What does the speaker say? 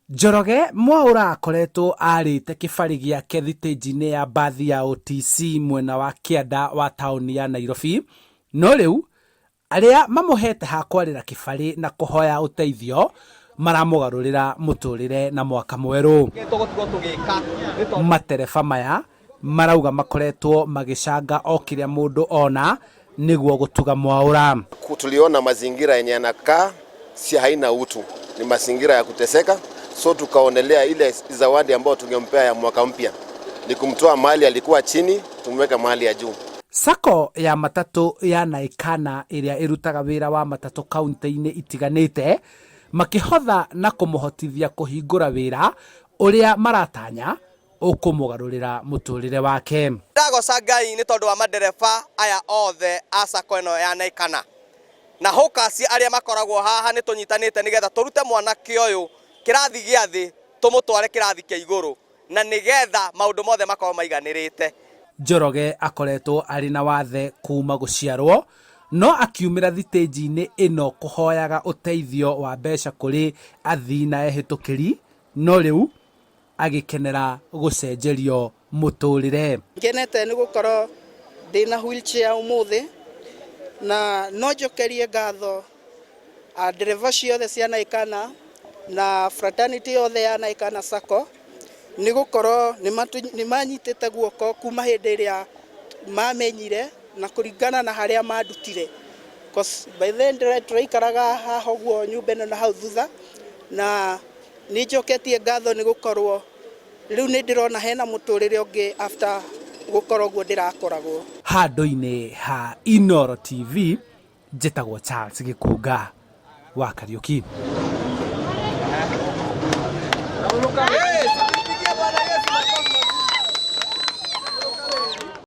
Njoroge Mwaura akoretwo arĩte kĩbarĩ gĩake thitĩnji-inĩ ya mbathi ya OTC mwena wa kĩanda wa taũni ya Nairobi, no rĩu arĩa mamũhete ha kwarĩra kĩbarĩ na kũhoya ũteithio maramũgarũrĩra mũtũrĩre na mwaka mwerũ. Matereba maya marauga makoretwo magĩcanga o kĩrĩa mũndũ ona nĩguo gũtuga Mwaura. Tuliona mazingira yenye yanakaa si haina utu, ni mazingira ya kuteseka. So tukaonelea ile zawadi ambayo tungempea ya mwaka mpya ni kumtoa mahali alikuwa chini tumweka mahali ya juu. Sako ya matatu ya Naikana ĩrĩa ĩrutaga wĩra wa matatu kaunti-inĩ itiganĩte makĩhotha na kũmũhotithia kũhingũra wĩra ũrĩa maratanya ũkũmũgarũrĩra mũtũrĩre wake. Ndagoca Ngai nĩ tondũ wa madereba aya othe a Sako ĩno ya Naikana na hũkaci arĩa makoragwo haha nĩ tũnyitanĩte nĩgetha tũrute mwanake ũyũ kĩrathi gĩa thĩ tũmũtware kĩrathi kĩa igũrũ na nĩgetha maũndũ mothe makorwo maiganĩrĩte. Njoroge akoretwo arĩ na wathe kuma gũciarwo, no akiumĩra thitĩnji-inĩ ĩno kũhoyaga ũteithio wa mbeca kũrĩ athii na ehĩtũkĩri, no rĩu agĩkenera gũcenjerio mũtũrĩre. Ngenete nĩ gũkorwo ndĩna wheelchair ũmũthĩ na no njokerie ngatho ndereba ciothe cia Naikana na fraternity yothe ya Naikana Sako nĩ gũkorwo nĩ manyitĩte guoko kuma hĩndĩ ĩrĩa mamenyire na kũringana na harĩa mandutire. By then tũraikaraga haha ũguo nyũmba ĩno na hau thutha na nĩ njoketie ngatho nĩ gũkorwo rĩu nĩ ndĩrona hena mũtũrĩre ũngĩ after gũkorwo ũguo ndĩrakoragwo. Handũ-inĩ ha Inooro TV njĩtagwo Charles Gĩkũnga wa Kariũki.